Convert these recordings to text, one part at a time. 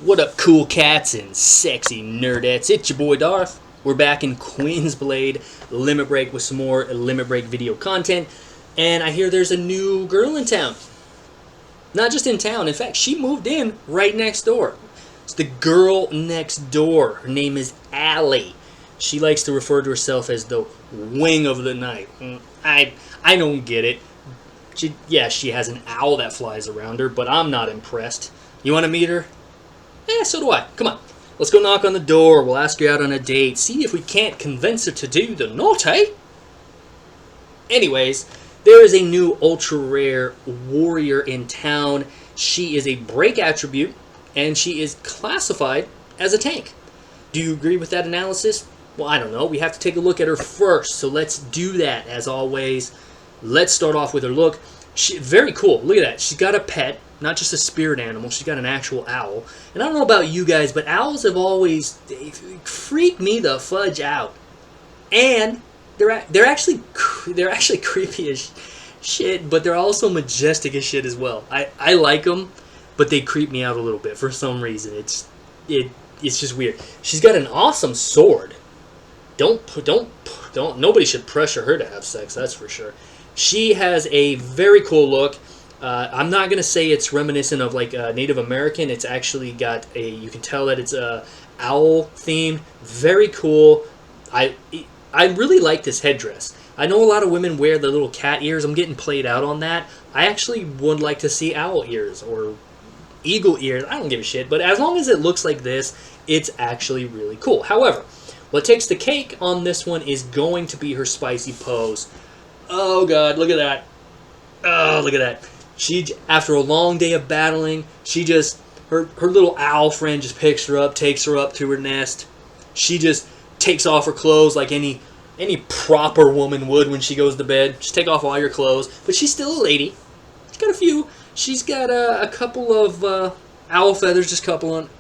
What up, cool cats and sexy nerdettes? It's your boy Darth. We're back in Queensblade Limit Break with some more Limit Break video content. And I hear there's a new girl in town. Not just in town, in fact, she moved in right next door. It's the girl next door. Her name is Aily. She likes to refer to herself as the wing of the night. I don't get it. She has an owl that flies around her, but I'm not impressed. You want to meet her? So do I. Come on. Let's go knock on the door. We'll ask her out on a date. See if we can't convince her to do the naughty. Anyways, there is a new ultra rare warrior in town. She is a break attribute, and she is classified as a tank. Do you agree with that analysis? Well, I don't know. We have to take a look at her first, so let's do that as always. Let's start off with her look. Very cool. Look at that. She's got a pet. Not just a spirit animal, she's got an actual owl. And I don't know about you guys, but owls have always freaked me the fudge out. And they're actually creepy as shit, but they're also majestic as shit as well. I like them, but they creep me out a little bit for some reason. It's just weird. She's got an awesome sword. Nobody should pressure her to have sex, that's for sure. She has a very cool look. I'm not going to say it's reminiscent of like Native American. It's actually got you can tell that it's owl themed. Very cool. I really like this headdress. I know a lot of women wear the little cat ears. I'm getting played out on that. I actually would like to see owl ears or eagle ears. I don't give a shit. But as long as it looks like this, it's actually really cool. However, what takes the cake on this one is going to be her spicy pose. Oh God, look at that. Oh, look at that. She, after a long day of battling, her little owl friend just picks her up, takes her up to her nest. She just takes off her clothes like any proper woman would when she goes to bed. Just take off all your clothes. But she's still a lady. She's got a couple of owl feathers just covering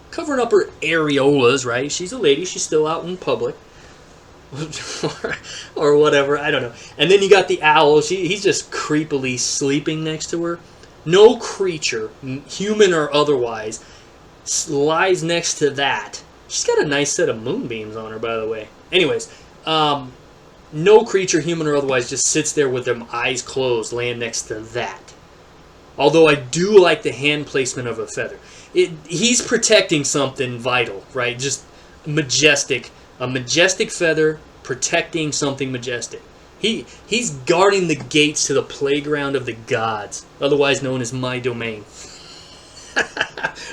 up her areolas, right? She's a lady. She's still out in public. or whatever, I don't know. And then you got the owl. He's just creepily sleeping next to her. No creature, human or otherwise, lies next to that. She's got a nice set of moonbeams on her, by the way. Anyways, no creature, human or otherwise, just sits there with their eyes closed, laying next to that. Although I do like the hand placement of a feather. He's protecting something vital, right? Just majestic. A majestic feather protecting something majestic. He's guarding the gates to the playground of the gods, otherwise known as my domain.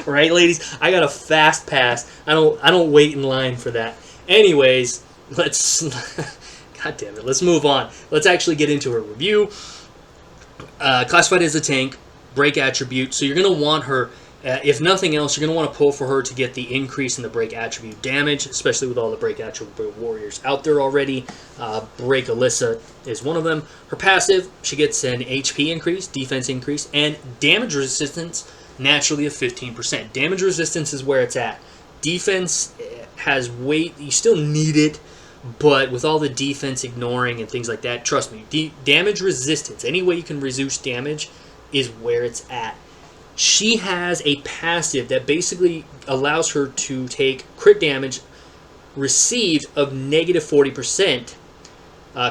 Right, ladies? I got a fast pass. I don't wait in line for that. Anyways, God damn it, let's move on. Let's actually get into her review. Classified as a tank, break attribute. So you're gonna want her. If nothing else, you're going to want to pull for her to get the increase in the break attribute damage, especially with all the break attribute warriors out there already. Break Alyssa is one of them. Her passive, she gets an HP increase, defense increase, and damage resistance naturally of 15%. Damage resistance is where it's at. Defense has weight. You still need it, but with all the defense ignoring and things like that, trust me, damage resistance, any way you can reduce damage is where it's at. She has a passive that basically allows her to take crit damage received of negative 40%.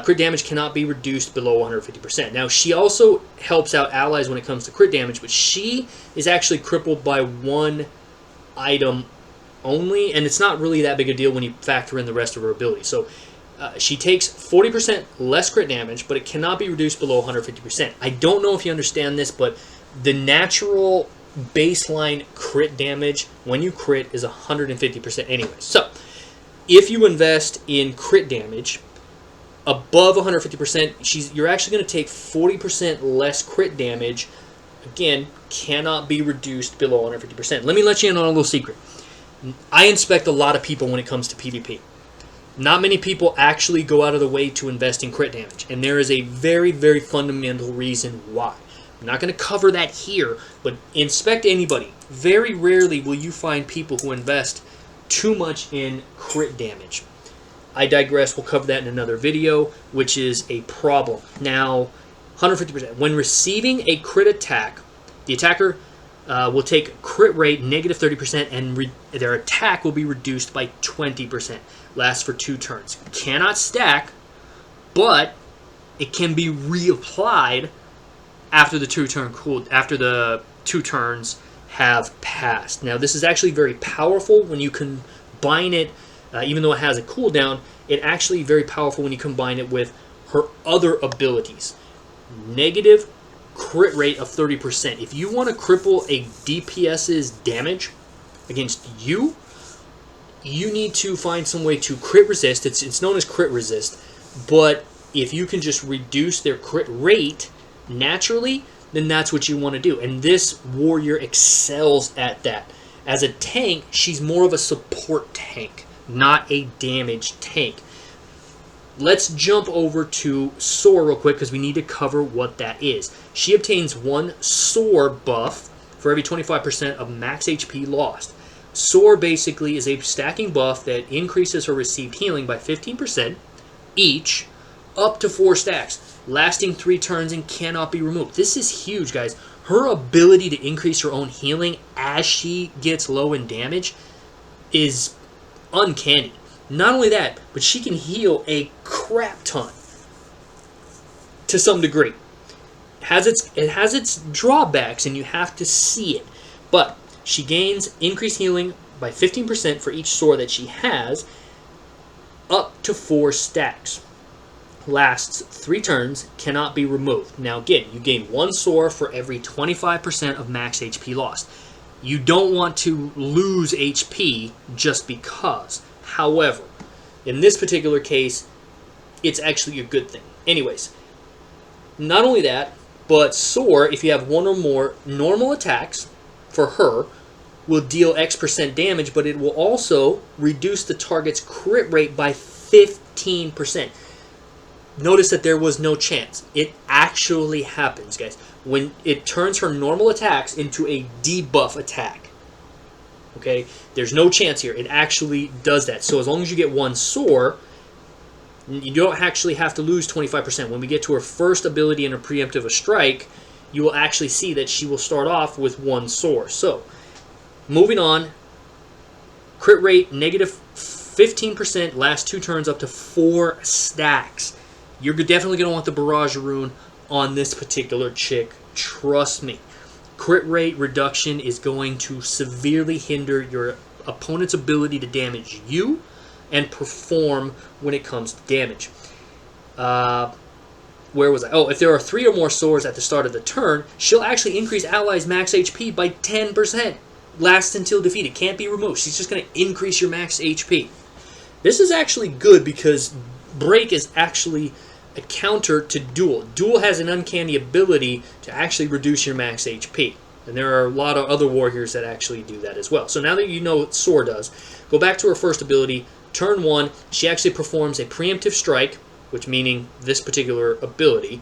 Crit damage cannot be reduced below 150%. Now, she also helps out allies when it comes to crit damage, but she is actually crippled by one item only, and it's not really that big a deal when you factor in the rest of her abilities. So, she takes 40% less crit damage, but it cannot be reduced below 150%. I don't know if you understand this, but the natural baseline crit damage when you crit is 150% anyway. So, if you invest in crit damage above 150%, you're actually going to take 40% less crit damage. Again, cannot be reduced below 150%. Let me let you in on a little secret. I inspect a lot of people when it comes to PvP. Not many people actually go out of the way to invest in crit damage, and there is a very, very fundamental reason why. I'm not going to cover that here, but inspect anybody. Very rarely will you find people who invest too much in crit damage. I digress. We'll cover that in another video, which is a problem. Now, 150%. When receiving a crit attack, the attacker will take crit rate negative 30%, and their attack will be reduced by 20%. Lasts for 2 turns. Cannot stack, but it can be reapplied after the 2 turns have passed. Now, this is actually very powerful when you combine it, even though it has a cooldown. It actually very powerful when you combine it with her other abilities. Negative crit rate of 30%. If you want to cripple a DPS's damage against you, you need to find some way to crit resist. It's known as crit resist, but if you can just reduce their crit rate naturally, then that's what you want to do. And this warrior excels at that. As a tank, she's more of a support tank, not a damage tank. Let's jump over to Soar real quick because we need to cover what that is. She obtains 1 Soar buff for every 25% of max HP lost. Soar basically is a stacking buff that increases her received healing by 15% each, up to 4 stacks, lasting 3 turns and cannot be removed. This is huge, guys. Her ability to increase her own healing as she gets low in damage is uncanny. Not only that, but she can heal a crap ton to some degree. It has its drawbacks, and you have to see it. But she gains increased healing by 15% for each Soar that she has, up to 4 stacks. Lasts 3 turns, cannot be removed. Now again, you gain 1 Soar for every 25% of max HP lost. You don't want to lose HP just because. However, in this particular case, it's actually a good thing. Anyways, not only that, but Soar, if you have 1 or more normal attacks for her, will deal X% damage, but it will also reduce the target's crit rate by 15%. Notice that there was no chance. It actually happens, guys. When it turns her normal attacks into a debuff attack. Okay? There's no chance here. It actually does that. So as long as you get 1 Soar, you don't actually have to lose 25%. When we get to her first ability in a preemptive strike, you will actually see that she will start off with 1 Soar. So, moving on. Crit rate, negative 15%, last 2 turns up to 4 stacks. You're definitely going to want the Barrage Rune on this particular chick. Trust me. Crit rate reduction is going to severely hinder your opponent's ability to damage you and perform when it comes to damage. Where was I? Oh, if there are 3 or more Soars at the start of the turn, she'll actually increase allies' max HP by 10%. Lasts until defeated. Can't be removed. She's just going to increase your max HP. This is actually good because Break is actually a counter to Duel. Duel has an uncanny ability to actually reduce your max HP. And there are a lot of other warriors that actually do that as well. So now that you know what Soar does, go back to her first ability. Turn 1, she actually performs a preemptive strike, which meaning this particular ability,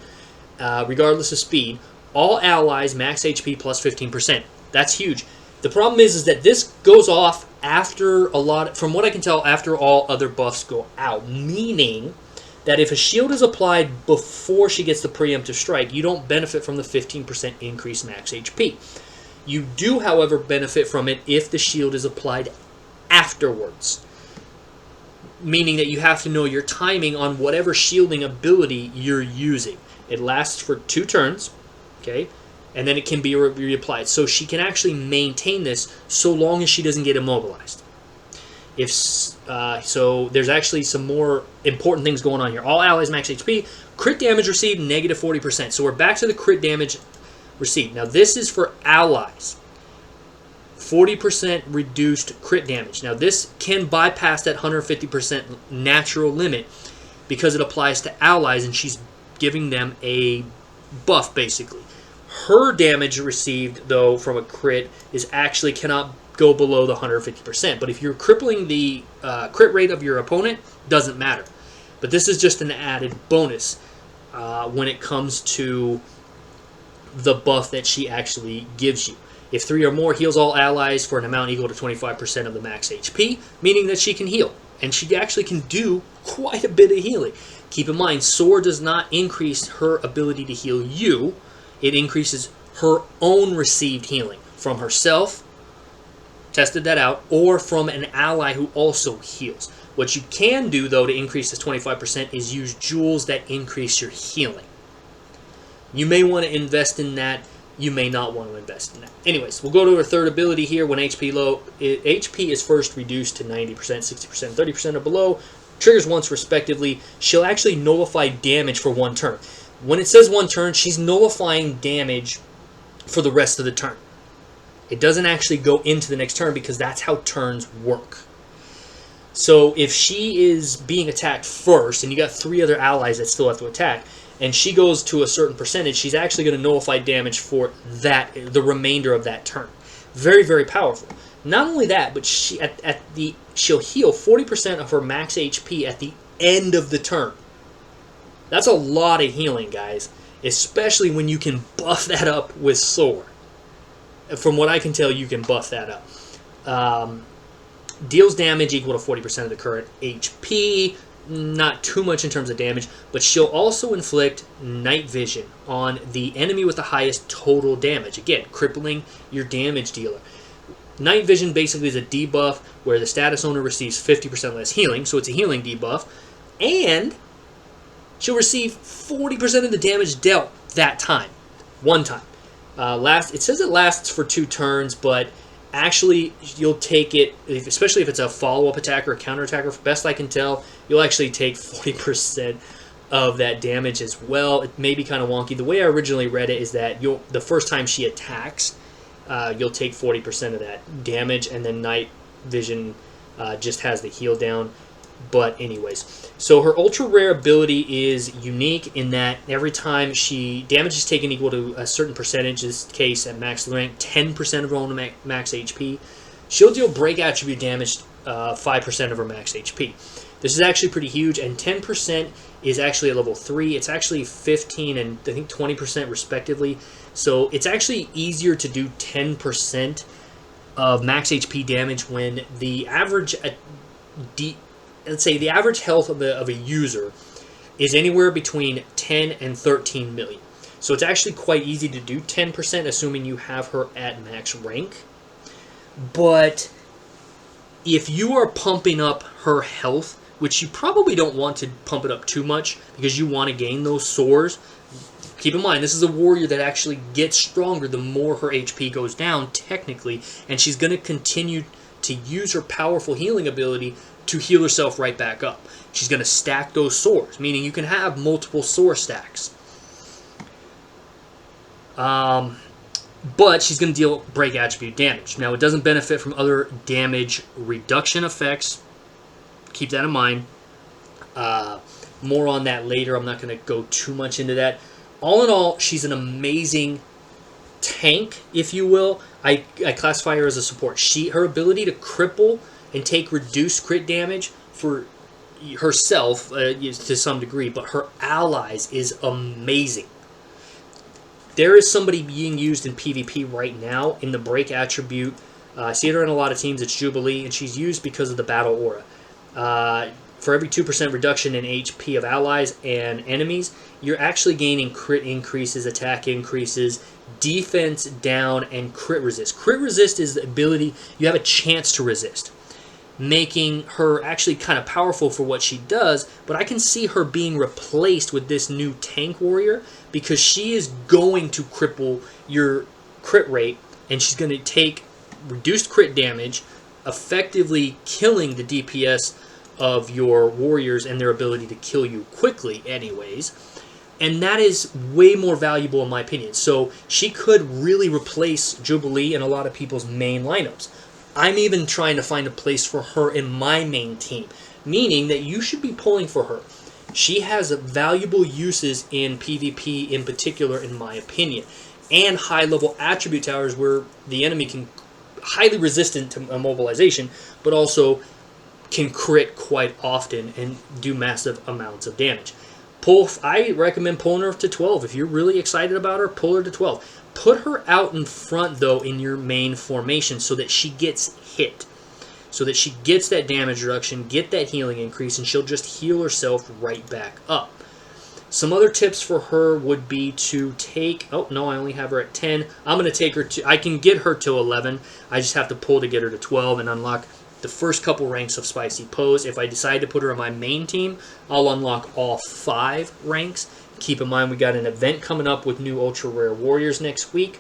regardless of speed. All allies max HP plus 15%. That's huge. The problem is that this goes off after a lot, from what I can tell, after all other buffs go out. Meaning that if a shield is applied before she gets the preemptive strike, you don't benefit from the 15% increased max HP. You do, however, benefit from it if the shield is applied afterwards. Meaning that you have to know your timing on whatever shielding ability you're using. It lasts for 2 turns, okay? And then it can be reapplied. So she can actually maintain this so long as she doesn't get immobilized. So there's actually some more important things going on here. All allies max HP. Crit damage received, negative 40%. So we're back to the crit damage received. Now this is for allies. 40% reduced crit damage. Now this can bypass that 150% natural limit because it applies to allies and she's giving them a buff basically. Her damage received, though, from a crit is actually cannot go below the 150%. But if you're crippling the crit rate of your opponent, doesn't matter. But this is just an added bonus when it comes to the buff that she actually gives you. If 3 or more heals all allies for an amount equal to 25% of the max HP, meaning that she can heal. And she actually can do quite a bit of healing. Keep in mind, Soar does not increase her ability to heal you. It increases her own received healing from herself, tested that out, or from an ally who also heals. What you can do, though, to increase this 25% is use jewels that increase your healing. You may want to invest in that. You may not want to invest in that. Anyways, we'll go to her third ability here. When HP low, HP is first reduced to 90%, 60%, 30% or below. Triggers once respectively. She'll actually nullify damage for 1 turn. When it says 1 turn, she's nullifying damage for the rest of the turn. It doesn't actually go into the next turn because that's how turns work. So if she is being attacked first, and you got 3 other allies that still have to attack, and she goes to a certain percentage, she's actually going to nullify damage for the remainder of that turn. Very, very powerful. Not only that, but she'll heal 40% of her max HP at the end of the turn. That's a lot of healing, guys, especially when you can buff that up with Soar. From what I can tell, you can buff that up. Deals damage equal to 40% of the current HP. Not too much in terms of damage, but she'll also inflict night vision on the enemy with the highest total damage. Again, crippling your damage dealer. Night vision basically is a debuff where the status owner receives 50% less healing, so it's a healing debuff, and she'll receive 40% of the damage dealt that time, 1 time. It says it lasts for 2 turns, but actually you'll take it, especially if it's a follow-up attack or a counter-attacker, best I can tell, you'll actually take 40% of that damage as well. It may be kind of wonky. The way I originally read it is that the first time she attacks, you'll take 40% of that damage, and then night vision just has the heal down. But anyways, so her ultra rare ability is unique in that every time damage is taken equal to a certain percentage, in this case at max rank, 10% of her own max HP, she'll deal break attribute damage 5% of her max HP. This is actually pretty huge, and 10% is actually at level 3. It's actually 15 and I think 20% respectively. So it's actually easier to do 10% of max HP damage when the average let's say the average health of a user is anywhere between 10 and 13 million. So it's actually quite easy to do 10%, assuming you have her at max rank. But if you are pumping up her health, which you probably don't want to pump it up too much because you want to gain those soars, keep in mind, this is a warrior that actually gets stronger the more her HP goes down, technically, and she's going to continue to use her powerful healing ability to heal herself right back up. She's going to stack those sores, meaning you can have multiple sore stacks. But she's going to deal break attribute damage. Now, it doesn't benefit from other damage reduction effects. Keep that in mind. More on that later. I'm not going to go too much into that. All in all, she's an amazing tank, if you will. I classify her as a support. Her ability to cripple and take reduced crit damage for herself to some degree, but her allies is amazing. There is somebody being used in PvP right now in the break attribute. I see her in a lot of teams. It's Jubilee, and she's used because of the battle aura. For every 2% reduction in HP of allies and enemies, you're actually gaining crit increases, attack increases, defense down, and crit resist. Crit resist is the ability you have a chance to resist, making her actually kind of powerful for what she does, but I can see her being replaced with this new tank warrior because she is going to cripple your crit rate, and she's going to take reduced crit damage, effectively killing the DPS of your warriors and their ability to kill you quickly anyways. And that is way more valuable in my opinion. So she could really replace Jubilee in a lot of people's main lineups. I'm even trying to find a place for her in my main team, meaning that you should be pulling for her. She has valuable uses in PvP in particular, in my opinion, and high-level attribute towers where the enemy can highly resistant to immobilization, but also can crit quite often and do massive amounts of damage. I recommend pulling her to 12. If you're really excited about her, pull her to 12. Put her out in front, though, in your main formation so that she gets hit. So that she gets that damage reduction, get that healing increase, and she'll just heal herself right back up. Some other tips for her would be to take... Oh, no, I only have her at 10. I'm going to take her to... I can get her to 11. I just have to pull to get her to 12 and unlock the first couple ranks of Spicy Pose. If I decide to put her on my main team, I'll unlock all 5 ranks. Keep in mind, we got an event coming up with new Ultra Rare Warriors next week.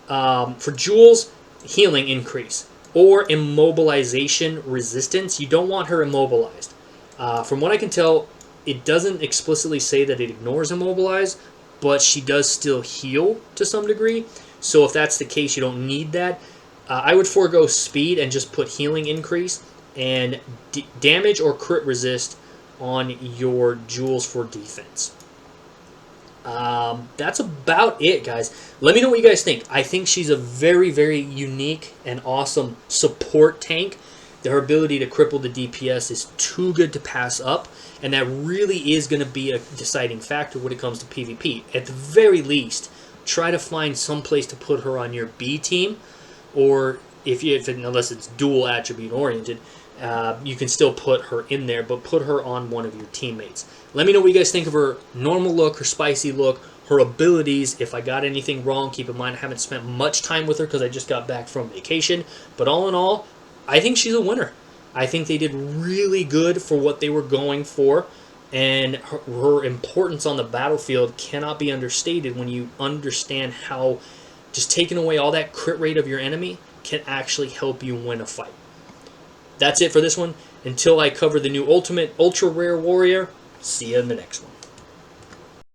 For Jules, healing increase or immobilization resistance. You don't want her immobilized. From what I can tell, it doesn't explicitly say that it ignores immobilize, but she does still heal to some degree. So if that's the case, you don't need that. I would forego speed and just put healing increase and damage or crit resist on your Jules for defense. That's about it, guys. Let me know what you guys think. I think she's a very, very unique and awesome support tank. Her ability to cripple the DPS is too good to pass up, and that really is going to be a deciding factor when it comes to PvP. At the very least, try to find some place to put her on your B team, or unless it's dual attribute oriented, you can still put her in there, but put her on one of your teammates. Let me know what you guys think of her normal look, her spicy look, her abilities. If I got anything wrong, keep in mind I haven't spent much time with her because I just got back from vacation. But all in all, I think she's a winner. I think they did really good for what they were going for, and her importance on the battlefield cannot be understated when you understand how just taking away all that crit rate of your enemy can actually help you win a fight. That's it for this one. Until I cover the new Ultimate Ultra Rare Warrior, see you in the next one.